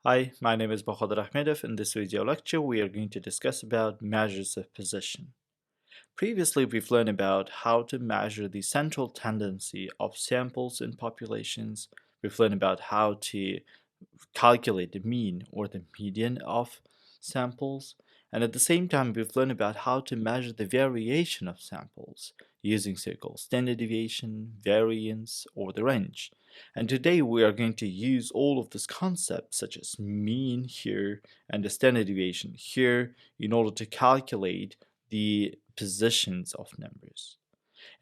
Hi, my name is dr. Ahmath. In this video lecture, we are going to discuss about measures of position. Previously, we've learned about how to measure the central tendency of samples in populations. We've learned about how to calculate the mean or the median of samples. And at the same time, we've learned about how to measure the variation of samples using so-called standard deviation, variance, or the range. And today we are going to use all of these concepts such as mean here and the standard deviation here in order to calculate the positions of numbers.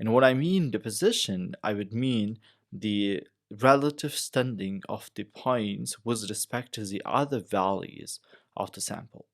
And what I mean the position, I would mean the relative standing of the points with respect to the other values of the sample.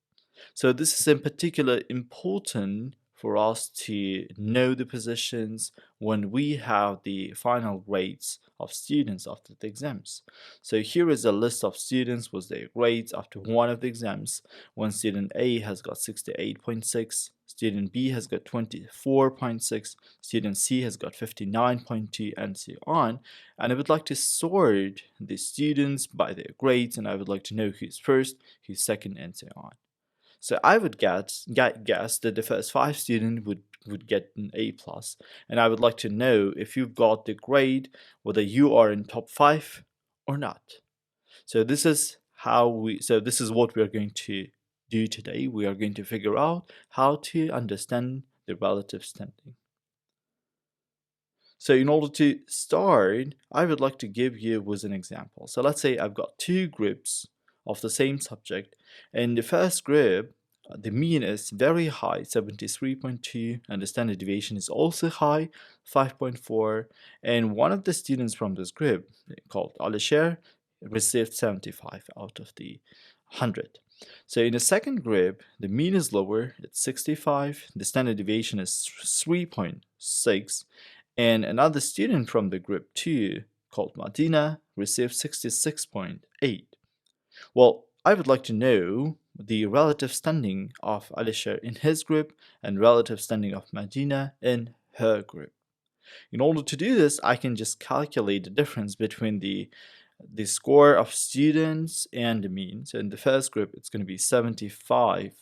So this is in particular important for us to know the positions when we have the final grades of students after the exams. So here is a list of students with their grades after one of the exams. When student A has got 68.6, student B has got 24.6, student C has got 59.2, and so on. And I would like to sort the students by their grades, and I would like to know who's first, who's second, and so on. So I would guess that the first 5 students would get an A plus, and I would like to know if you've got the grade whether you are in top 5 or not. So this is what we are going to do today. We are going to figure out how to understand the relative standing. So in order to start, I would like to give you with an example. So let's say I've got 2 groups of the same subject. In the first group, the mean is very high, 73.2, and the standard deviation is also high, 5.4. And one of the students from this group, called Alisher, received 75 out of the 100. So in the second group, the mean is lower, it's 65, the standard deviation is 3.6, and another student from the group 2, called Madina, received 66.8. Well, I would like to know the relative standing of Alisher in his group and relative standing of Madina in her group. In order to do this, I can just calculate the difference between the score of students and the mean. So in the first group, it's going to be 75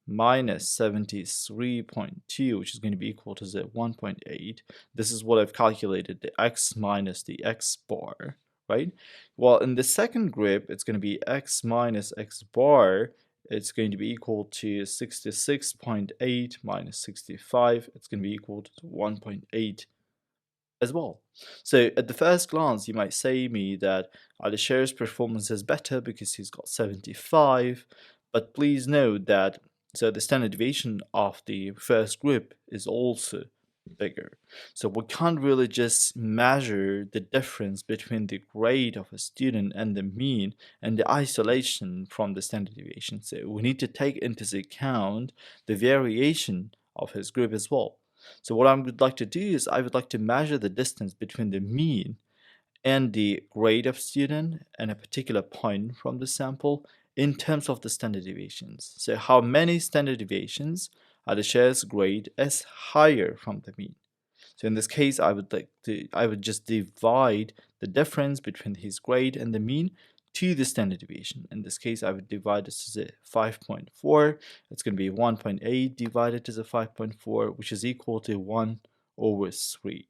minus 73.2, which is going to be equal to the 1.8. This is what I've calculated, the x minus the x bar, right? Well, in the second group, it's going to be x minus x bar. It's going to be equal to 66.8 minus 65. It's going to be equal to 1.8 as well. So at the first glance, you might say me that Alisher's performance is better because he's got 75, but please note that the standard deviation of the first group is also bigger. So we can't really just measure the difference between the grade of a student and the mean and the isolation from the standard deviation. So we need to take into account the variation of his group as well. So what I would like to do is I would like to measure the distance between the mean and the grade of student and a particular point from the sample in terms of the standard deviations. So how many standard deviations are the share's grade is higher from the mean. So in this case, I would just divide the difference between his grade and the mean to the standard deviation. In this case, I would divide this to the 5.4. It's going to be 1.8 divided to the 5.4, which is equal to 1 over 3.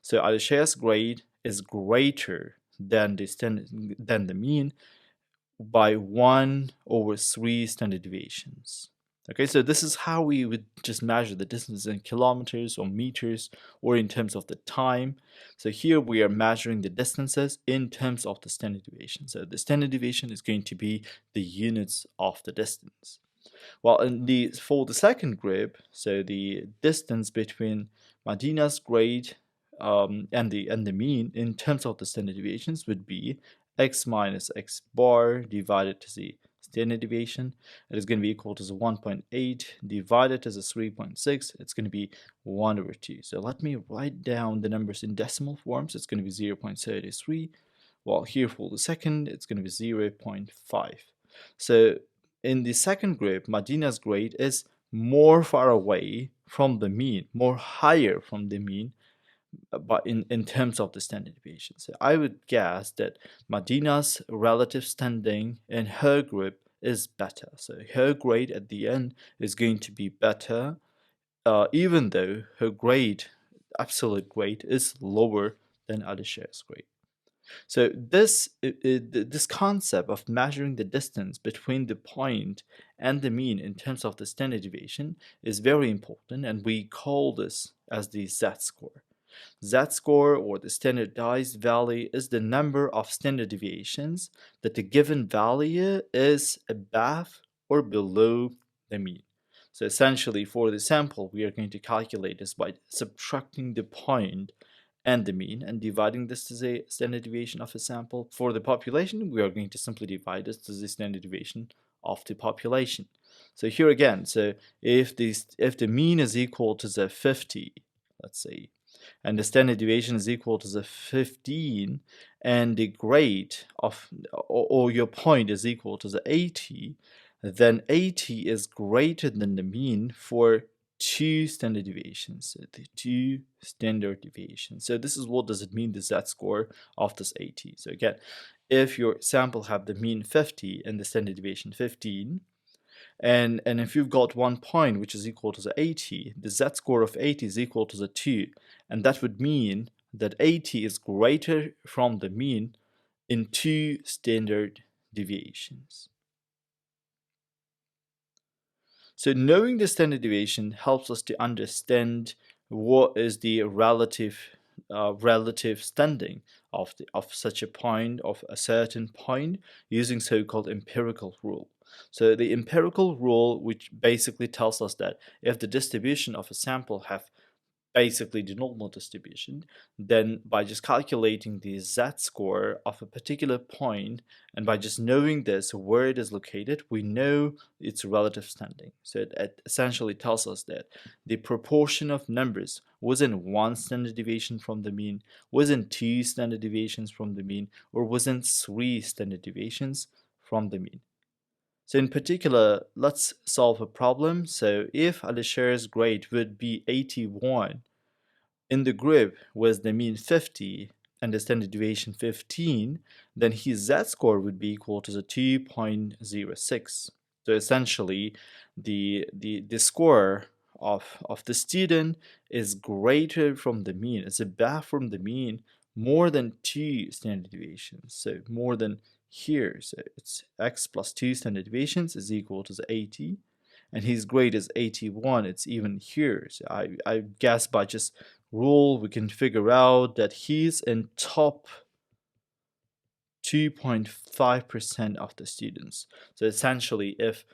So Alisher's grade is greater than the mean by 1 over 3 standard deviations. Okay, so this is how we would just measure the distance in kilometers or meters or in terms of the time. So here we are measuring the distances in terms of the standard deviation. So the standard deviation is going to be the units of the distance. Well, for the second group, so the distance between Madina's grade and the mean in terms of the standard deviations would be x minus x bar divided to the standard deviation. It is going to be equal to the 1.8 divided to the 3.6. It's going to be 1 over 2. So let me write down the numbers in decimal forms. It's going to be 0.33. While here for the second, it's going to be 0.5. So in the second group, Madina's grade is more far away from the mean, more higher from the mean, but in terms of the standard deviation. So I would guess that Madina's relative standing in her group is better. So her grade at the end is going to be better, even though her grade, absolute grade, is lower than Alisher's grade. So this concept of measuring the distance between the point and the mean in terms of the standard deviation is very important, and we call this as the z-score. Z-score, or the standardized value, is the number of standard deviations that the given value is above or below the mean. So essentially, for the sample, we are going to calculate this by subtracting the point and the mean and dividing this to the standard deviation of a sample. For the population, we are going to simply divide this to the standard deviation of the population. So here again, so if the mean is equal to the 50, let's say, and the standard deviation is equal to the 15, and the grade of or your point is equal to the 80, then 80 is greater than the mean for two standard deviations. So the two standard deviations. So this is what does it mean, the z-score of this 80. So again, if your sample have the mean 50 and the standard deviation 15, and if you've got 1 point which is equal to the 80, the z-score of 80 is equal to the 2, and that would mean that 80 is greater from the mean in two standard deviations. So knowing the standard deviation helps us to understand what is the relative standing of such a point, of a certain point, using so-called empirical rule. So the empirical rule, which basically tells us that if the distribution of a sample have basically the normal distribution, then by just calculating the z-score of a particular point, and by just knowing this, where it is located, we know its relative standing. So it essentially tells us that the proportion of numbers within one standard deviation from the mean, within two standard deviations from the mean, or within three standard deviations from the mean. So in particular, let's solve a problem. So if Alisher's grade would be 81, in the group with the mean 50 and the standard deviation 15, then his z-score would be equal to the 2.06. So essentially, the score of the student is greater from the mean, it's above from the mean more than 2 standard deviations. So more than here, so it's x plus 2 standard deviations is equal to the 80, and his grade is 81. It's even here. So I guess by just rule we can figure out that he's in top 2.5% of the students. So essentially, if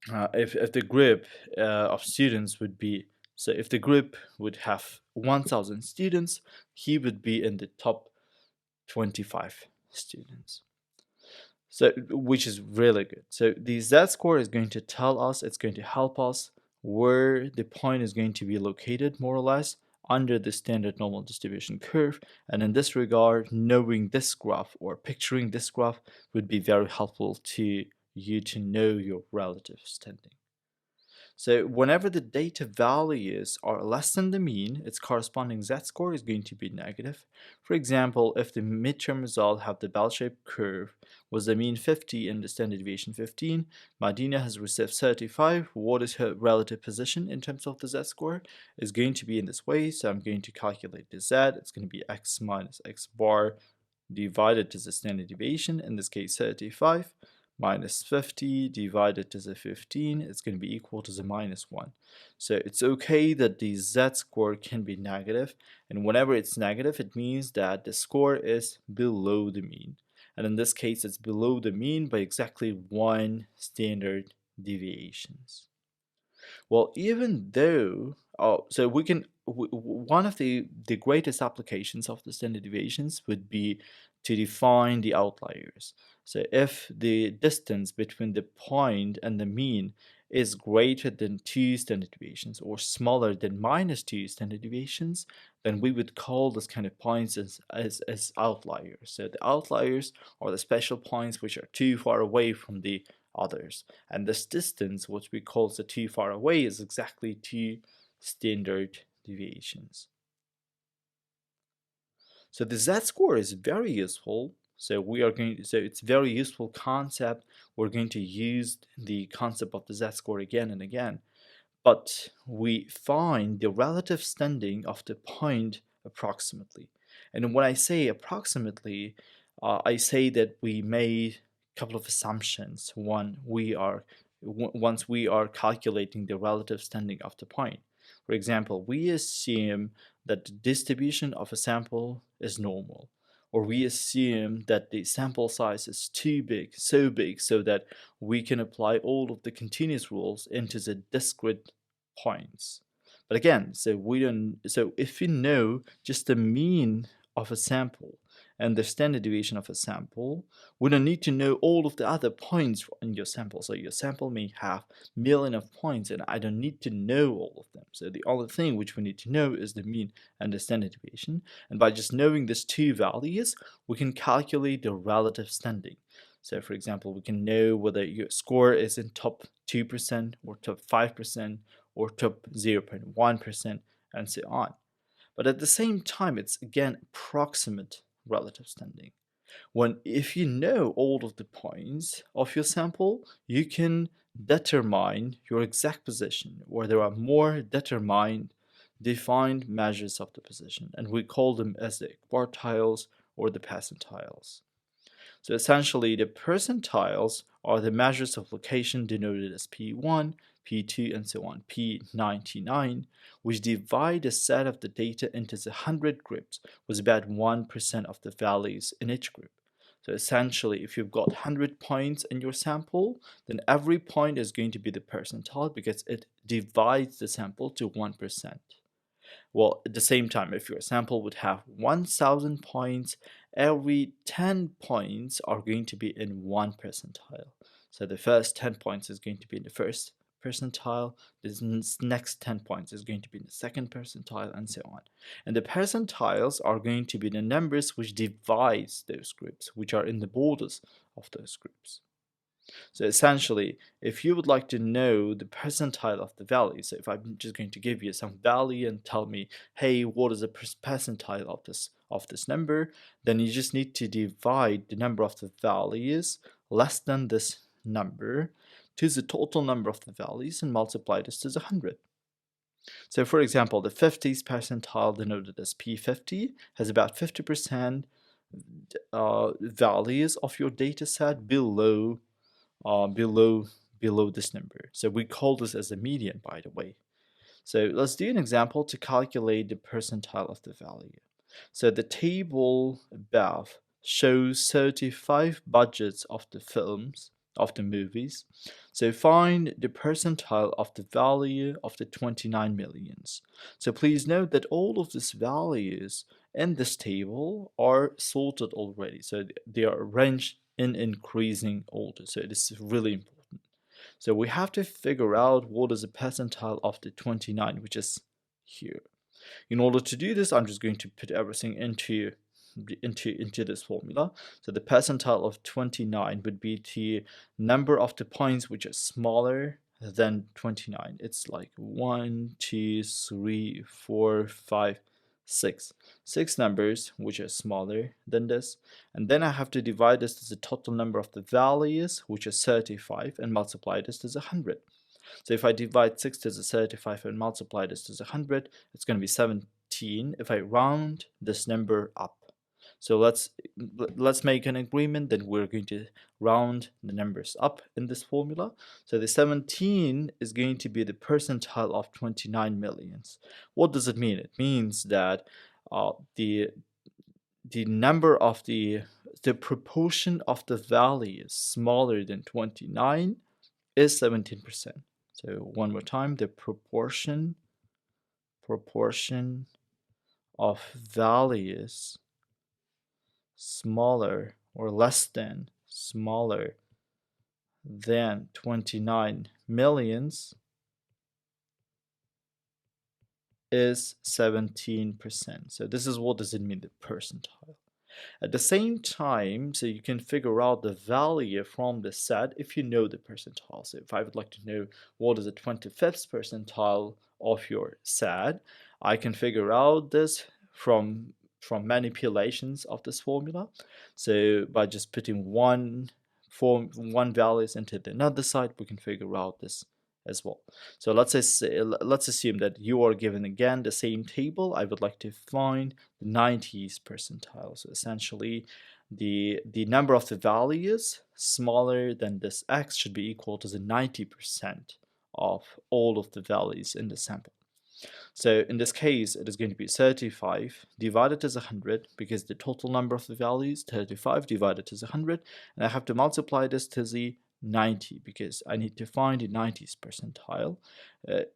the group of students would be, so if the group would have 1,000 students, he would be in the top 25 students. So, which is really good. So the z-score is going to tell us, it's going to help us where the point is going to be located, more or less, under the standard normal distribution curve. And in this regard, knowing this graph or picturing this graph would be very helpful to you to know your relative standing. So whenever the data values are less than the mean, its corresponding z-score is going to be negative. For example, if the midterm result have the bell-shaped curve with the mean 50 and the standard deviation 15, Madina has received 35. What is her relative position in terms of the z-score? Is going to be in this way. So I'm going to calculate the z. It's going to be x minus x bar divided to the standard deviation, in this case 35, minus 50 divided to the 15, it's going to be equal to the minus 1. So it's okay that the z-score can be negative, and whenever it's negative, it means that the score is below the mean. And in this case, it's below the mean by exactly 1 standard deviations. Well, even though, so we can, one of the greatest applications of the standard deviations would be to define the outliers. So if the distance between the point and the mean is greater than 2 standard deviations or smaller than minus 2 standard deviations, then we would call this kind of points as outliers. So the outliers are the special points which are too far away from the others. And this distance, what we call the too far away, is exactly 2 standard deviations. So the z-score is very useful. So it's very useful concept. We're going to use the concept of the z-score again and again. But we find the relative standing of the point approximately. And when I say approximately, I say that we made a couple of assumptions once we are calculating the relative standing of the point. For example, we assume that the distribution of a sample is normal, or we assume that the sample size is too big, so that we can apply all of the continuous rules into the discrete points. But again, so if you know just the mean of a sample and the standard deviation of a sample, we don't need to know all of the other points in your sample. So your sample may have million of points and I don't need to know all of them. So the only thing which we need to know is the mean and the standard deviation. And by just knowing these two values, we can calculate the relative standing. So for example, we can know whether your score is in top 2% or top 5% or top 0.1% and so on. But at the same time, it's again approximate relative standing. If you know all of the points of your sample, you can determine your exact position, where there are more defined measures of the position, and we call them as the quartiles or the percentiles. So essentially, the percentiles are the measures of location denoted as P1, P2, and so on, P99, which divide a set of the data into the 100 groups with about 1% of the values in each group. So essentially, if you've got 100 points in your sample, then every point is going to be the percentile because it divides the sample to 1%. Well, at the same time, if your sample would have 1000 points, every 10 points are going to be in one percentile. So the first 10 points is going to be in the first percentile, this next 10 points is going to be in the second percentile, and so on. And the percentiles are going to be the numbers which divides those groups, which are in the borders of those groups. So essentially, if you would like to know the percentile of the value, so if I'm just going to give you some value and tell me, hey, what is the percentile of this number, then you just need to divide the number of the values less than this number to the total number of the values and multiply this to the 100. So for example, the 50th percentile, denoted as P50, has about 50% values of your data set below this number. So we call this as a median, by the way. So let's do an example to calculate the percentile of the value. So the table above shows 35 budgets of the movies. So find the percentile of the value of the 29 millions. So please note that all of these values in this table are sorted already. So they are arranged in increasing order. So this is really important. So we have to figure out what is the percentile of the 29, which is here. In order to do this, I'm just going to put everything into this formula. So the percentile of 29 would be the number of the points which are smaller than 29. It's like 1, 2, 3, 4, 5, 6. 6 numbers which are smaller than this. And then I have to divide this to the total number of the values, which is 35, and multiply this to the 100. So if I divide 6 to the 35 and multiply this to the 100, it's going to be 17 if I round this number up. So let's make an agreement that we're going to round the numbers up in this formula. So the 17 is going to be the percentile of 29 millions. What does it mean? It means that the number of the proportion of the values smaller than 29 is 17%. So one more time, the proportion of values smaller 29 millions is 17%. So this is what does it mean, the percentile. At the same time, so you can figure out the value from the set if you know the percentile. So if I would like to know what is the 25th percentile of your set, I can figure out this from manipulations of this formula. So by just putting one values into the another side, we can figure out this as well. So let's assume that you are given again the same table. I would like to find the 90th percentile. So essentially, the number of the values smaller than this x should be equal to the 90% of all of the values in the sample. So in this case, it is going to be 35 divided as 100, because the total number of the values, 35 divided as 100, and I have to multiply this to the 90, because I need to find the 90th percentile.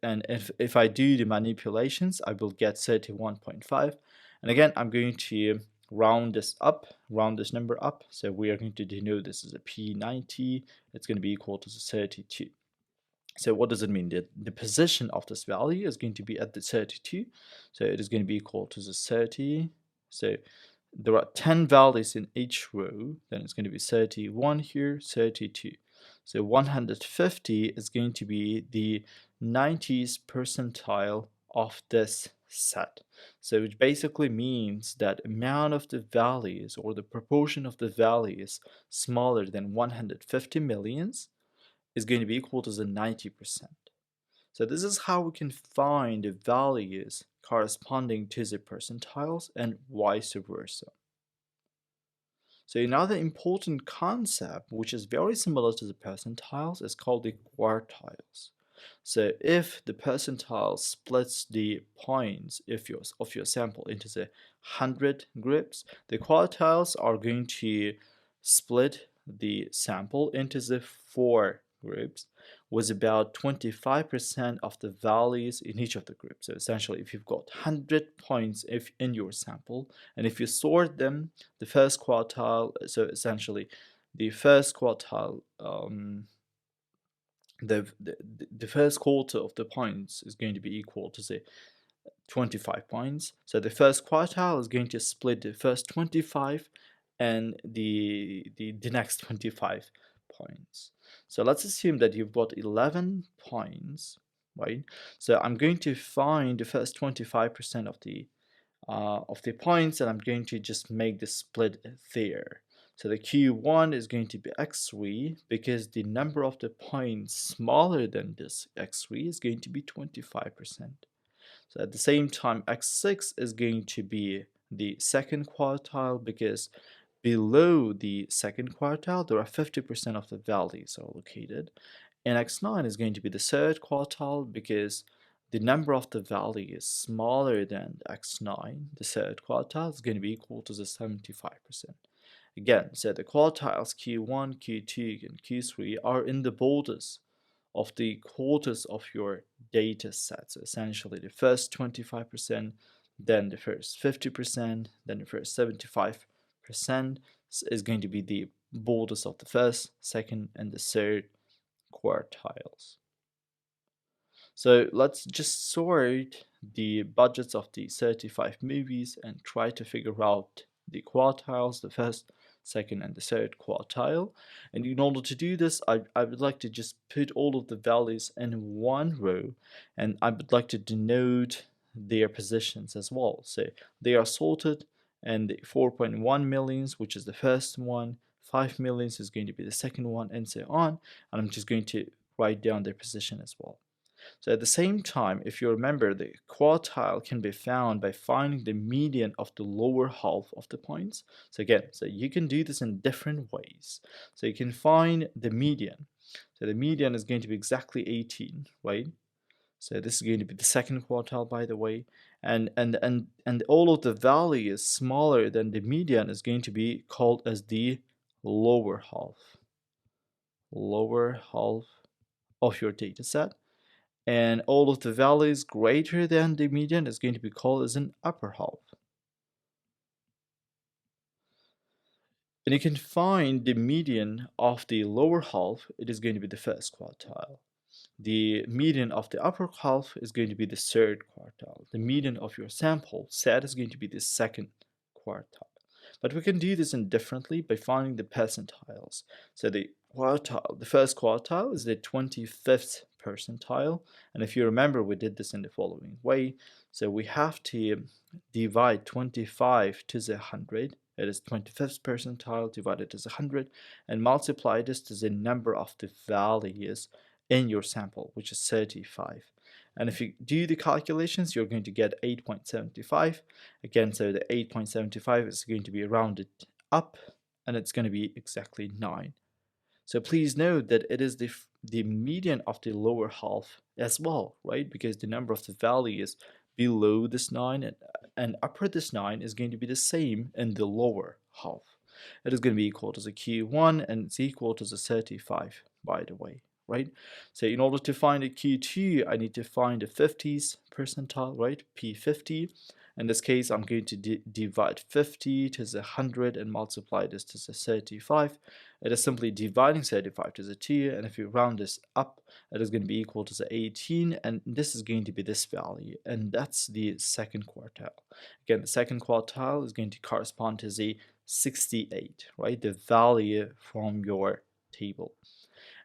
And if I do the manipulations, I will get 31.5. And again, I'm going to round this number up. So we are going to denote this as a P90. It's going to be equal to the 32. So what does it mean? The position of this value is going to be at the 32. So it is going to be equal to the 30. So there are 10 values in each row. Then it's going to be 31 here, 32. So 150 is going to be the 90th percentile of this set. So it basically means that amount of the values, or the proportion of the values smaller than 150 millions, is going to be equal to the 90%. So this is how we can find the values corresponding to the percentiles and vice versa. So another important concept, which is very similar to the percentiles, is called the quartiles. So if the percentile splits the points of your sample into the 100 groups, the quartiles are going to split the sample into the 4 groups, with about 25% of the values in each of the groups. So essentially, if you've got 100 points in your sample, and if you sort them, the first quartile, so essentially the first quartile, the first quarter of the points is going to be equal to the 25 points. So the first quartile is going to split the first 25 and the next 25 points. So let's assume that you've got 11 points, right? So I'm going to find the first 25% of the points, and I'm going to just make the split there. So the Q1 is going to be x3, because the number of the points smaller than this x3 is going to be 25%. So at the same time, x6 is going to be the second quartile, because below the second quartile, there are 50% of the values are located. And x9 is going to be the third quartile, because the number of the values smaller than x9, the third quartile, is going to be equal to the 75%. Again, so the quartiles Q1, Q2, and Q3 are in the borders of the quarters of your data set. So essentially, the first 25%, then the first 50%, then the first 75% is going to be the borders of the first, second, and the third quartiles. So let's just sort the budgets of the 35 movies and try to figure out the quartiles, the first, second, and the third quartile. And in order to do this, I would like to just put all of the values in one row, and I would like to denote their positions as well. So they are sorted, and 4.1 millions, which is the first one, 5 millions is going to be the second one, and so on. And I'm just going to write down their position as well. So at the same time, if you remember, the quartile can be found by finding the median of the lower half of the points. So again, so you can do this in different ways. So you can find the median. So the median is going to be exactly 18, right? So this is going to be the second quartile, by the way. And all of the values smaller than the median is going to be called as the lower half of your data set. And all of the values greater than the median is going to be called as an upper half. And you can find the median of the lower half, it is going to be the first quartile. The median of the upper half is going to be the third quartile. The median of your sample set is going to be the second quartile. But we can do this indifferently by finding the percentiles. So the first quartile is the 25th percentile. And if you remember, we did this in the following way. So we have to divide 25 to the 100. It is 25th percentile divided to the 100, and multiply this to the number of the values in your sample, which is 35. And if you do the calculations, you're going to get 8.75. Again, so the 8.75 is going to be rounded up, and it's going to be exactly 9. So please note that it is the median of the lower half as well, right? Because the number of the values below this 9 and upper this 9 is going to be the same in the lower half. It is going to be equal to the Q1, and it's equal to the 35, by the way, right? So in order to find a Q2, I need to find the 50th percentile, right? P50. In this case, I'm going to divide 50 to the 100 and multiply this to the 35. It is simply dividing 35 to the 2, and if you round this up, it is going to be equal to the 18, and this is going to be this value, and that's the second quartile. Again, the second quartile is going to correspond to the 68, right? The value from your table.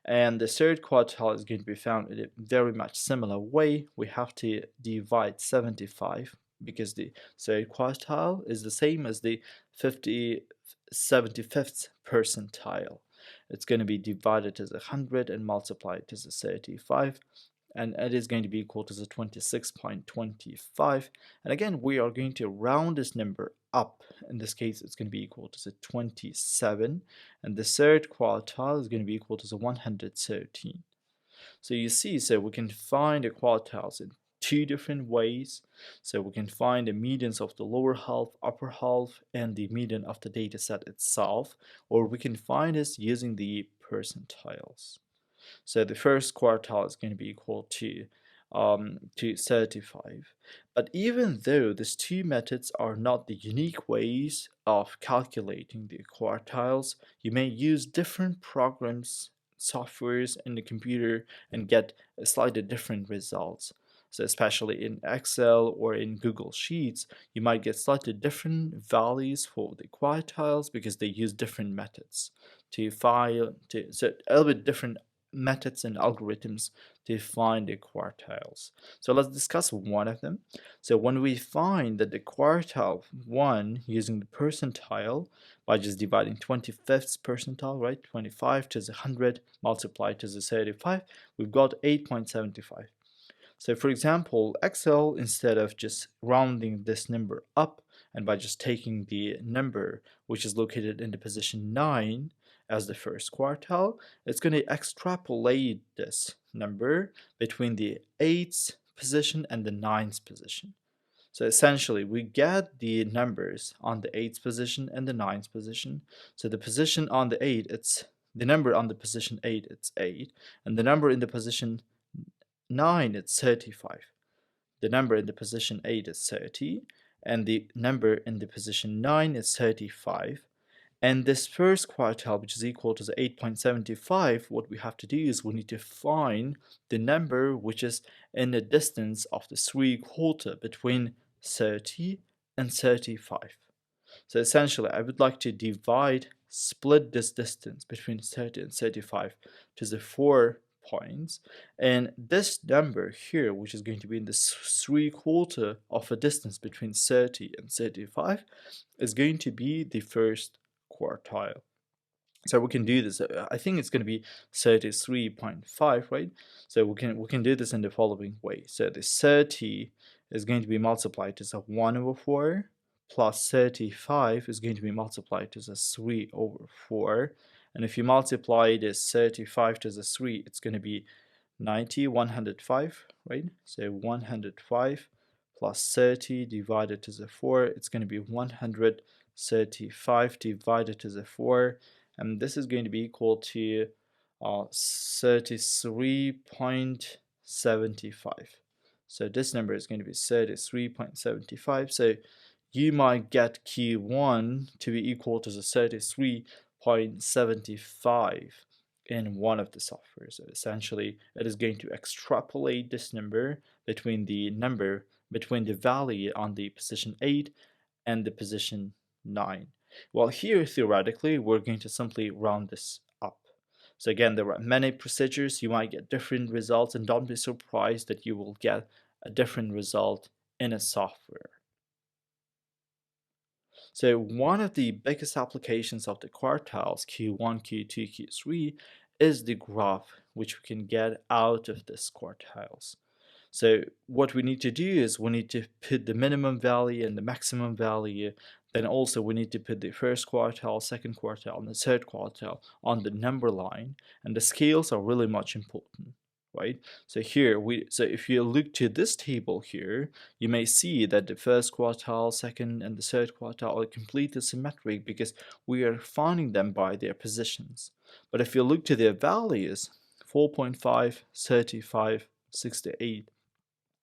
And the third quartile is going to be found in a very much similar way. We have to divide 75 because the third quartile is the same as the 75th percentile. It's going to be divided as 100 and multiplied as 35, and it is going to be equal to the 26.25. And again, we are going to round this number up. In this case, it's going to be equal to the 27, and the third quartile is going to be equal to the 113. So you see, so we can find the quartiles in two different ways. So we can find the medians of the lower half, upper half, and the median of the data set itself, or we can find this using the percentiles. So the first quartile is going to be equal to 35. But even though these two methods are not the unique ways of calculating the quartiles, you may use different programs, softwares in the computer and get slightly different results. So especially in Excel or in Google Sheets, you might get slightly different values for the quartiles because they use different methods to so a little bit different methods and algorithms to find the quartiles. So let's discuss one of them. So when we find that the quartile 1 using the percentile by just dividing 25th percentile, right, 25 to the 100 multiplied to the 35, we've got 8.75. So for example, Excel, instead of just rounding this number up and by just taking the number which is located in the position 9 as the first quartile, it's going to extrapolate this number between the 8th position and the 9th position. So essentially, we get the numbers on the 8th position and the 9th position. So the position on the 8, it's the number on the position 8, it's 8, and the number in the position 9, it's 35. The number in the position 8 is 30, and the number in the position 9 is 35. And this first quartile, which is equal to the 8.75, what we have to do is we need to find the number which is in the distance of the 3/4 between 30 and 35. So essentially, I would like to split this distance between 30 and 35 to the 4 points, and this number here, which is going to be in this 3/4 of a distance between 30 and 35, is going to be the first quartile. So we can do this. I think it's going to be 33.5, right? So we can do this in the following way. So the 30 is going to be multiplied as a 1/4, plus 35 is going to be multiplied as a 3/4. And if you multiply this 35 to the 3, it's going to be 90, 105, right? So 105 plus 30 divided to the 4, it's going to be 135 divided to the 4, and this is going to be equal to 33.75. So this number is going to be 33.75. So you might get Q1 to be equal to the 33.75 in one of the softwares. So essentially, it is going to extrapolate this number between the value on the position 8 and the position 9. Well, here, theoretically, we're going to simply round this up. So again, there are many procedures. You might get different results, and don't be surprised that you will get a different result in a software. So one of the biggest applications of the quartiles Q1, Q2, Q3 is the graph which we can get out of this quartiles. So what we need to do is we need to put the minimum value and the maximum value. Then also we need to put the first quartile, second quartile, and the third quartile on the number line. And the scales are really much important, right? So if you look to this table here, you may see that the first quartile, second, and the third quartile are completely symmetric because we are finding them by their positions. But if you look to their values, 4.5, 35, 68,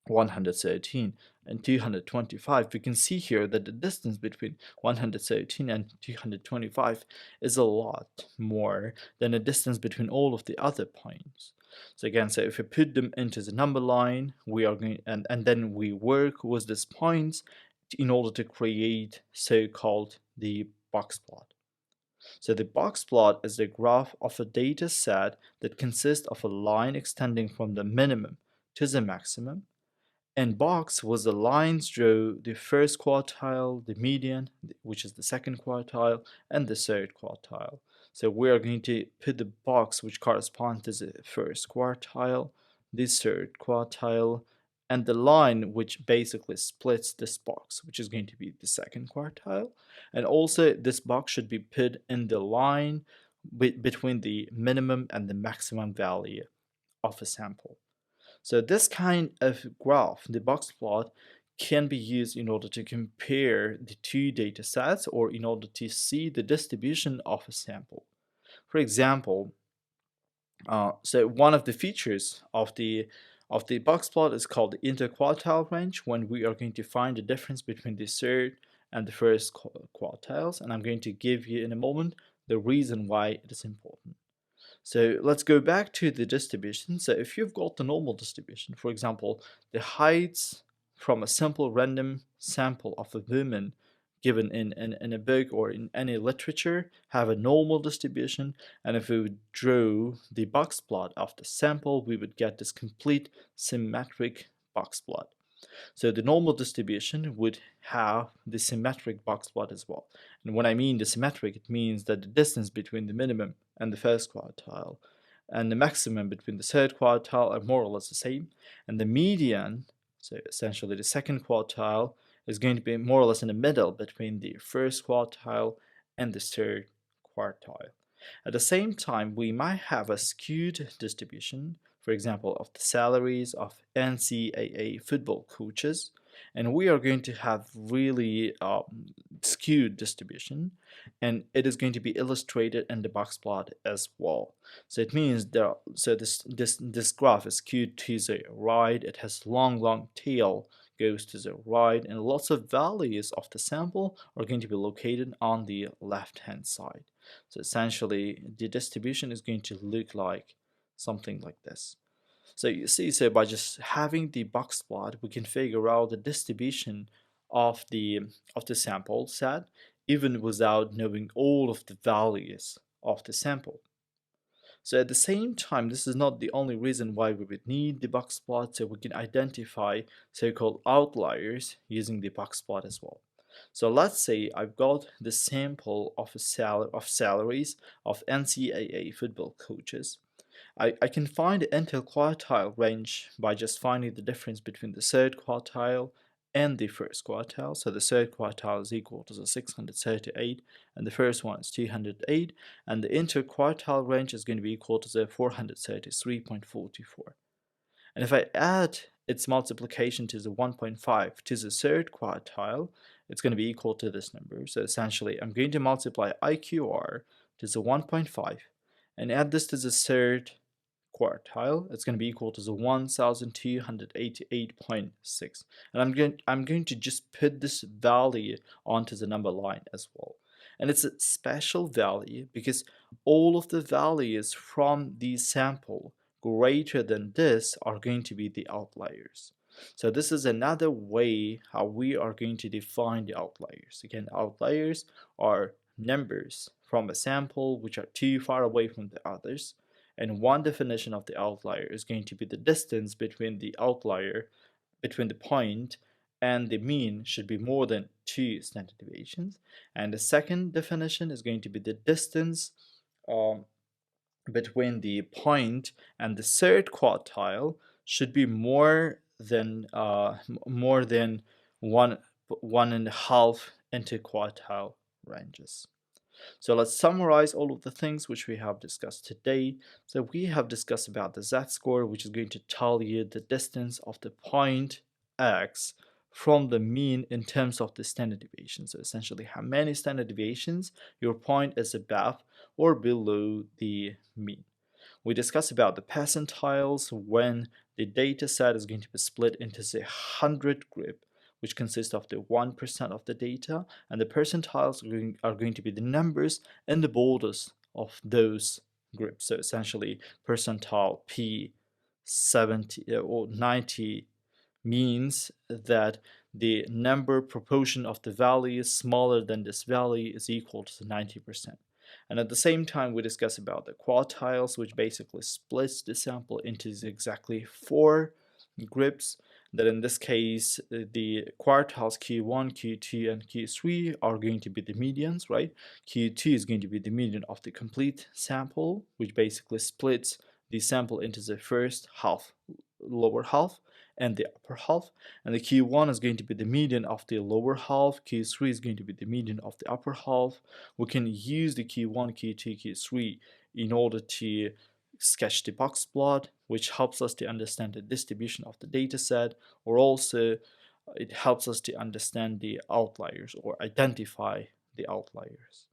113 and 225, we can see here that the distance between 113 and 225 is a lot more than the distance between all of the other points. So again, so if we put them into the number line, we are going and then we work with these points in order to create so-called the box plot. So the box plot is the graph of a data set that consists of a line extending from the minimum to the maximum. And box was the lines draw the first quartile, the median, which is the second quartile, and the third quartile. So we are going to put the box which corresponds to the first quartile, the third quartile, and the line which basically splits this box, which is going to be the second quartile. And also this box should be put in the line between the minimum and the maximum value of a sample. So this kind of graph, the box plot, can be used in order to compare the two data sets or in order to see the distribution of a sample. For example, so one of the features of the box plot is called the interquartile range, when we are going to find the difference between the third and the first quartiles, and I'm going to give you in a moment the reason why it is important. So let's go back to the distribution. So if you've got the normal distribution, for example, the heights from a simple random sample of a woman given in a book or in any literature have a normal distribution, and if we would draw the box plot of the sample, we would get this complete symmetric box plot. So the normal distribution would have the symmetric box plot as well. And when I mean the symmetric, it means that the distance between the minimum and the first quartile and the maximum between the third quartile are more or less the same. And the median, so essentially the second quartile, is going to be more or less in the middle between the first quartile and the third quartile. At the same time, we might have a skewed distribution, for example, of the salaries of NCAA football coaches, and we are going to have really skewed distribution, and it is going to be illustrated in the box plot as well. So it means this graph is skewed to the right. It has long tail, goes to the right, and lots of values of the sample are going to be located on the left hand side. So essentially the distribution is going to look like something like this. So you see, so by just having the box plot, we can figure out the distribution of the sample set even without knowing all of the values of the sample. So at the same time, this is not the only reason why we would need the box plot, so we can identify so-called outliers using the box plot as well. So let's say I've got the sample of salaries of NCAA football coaches. I can find the interquartile range by just finding the difference between the third quartile and the first quartile. So the third quartile is equal to the 638 and the first one is 208, and the interquartile range is going to be equal to the 433.44. And if I add its multiplication to the 1.5 to the third quartile, it's going to be equal to this number. So essentially, I'm going to multiply IQR to the 1.5 and add this to the third quartile. It's going to be equal to the 1288.6. And I'm going to just put this value onto the number line as well. And it's a special value because all of the values from the sample greater than this are going to be the outliers. So this is another way how we are going to define the outliers. Again, outliers are numbers from a sample which are too far away from the others. And one definition of the outlier is going to be the distance between the outlier, between the point and the mean should be more than 2 standard deviations. And the second definition is going to be the distance um, between the point and the third quartile should be more than one and a half interquartile ranges. So let's summarize all of the things which we have discussed today. So we have discussed about the z-score, which is going to tell you the distance of the point x from the mean in terms of the standard deviation. So essentially how many standard deviations your point is above or below the mean. We discussed about the percentiles when the data set is going to be split into the 100 group, which consists of the 1% of the data, and the percentiles are going to be the numbers and the borders of those groups. So essentially, percentile P 70 or 90 means that the number proportion of the value smaller than this value is equal to 90%. And at the same time, we discuss about the quartiles, which basically splits the sample into exactly 4 groups. That in this case, the quartiles Q1, Q2, and Q3 are going to be the medians, right? Q2 is going to be the median of the complete sample, which basically splits the sample into the first half, lower half, and the upper half. And the Q1 is going to be the median of the lower half, Q3 is going to be the median of the upper half. We can use the Q1, Q2, Q3 in order to sketch the box plot, which helps us to understand the distribution of the data set, or also it helps us to understand the outliers or identify the outliers.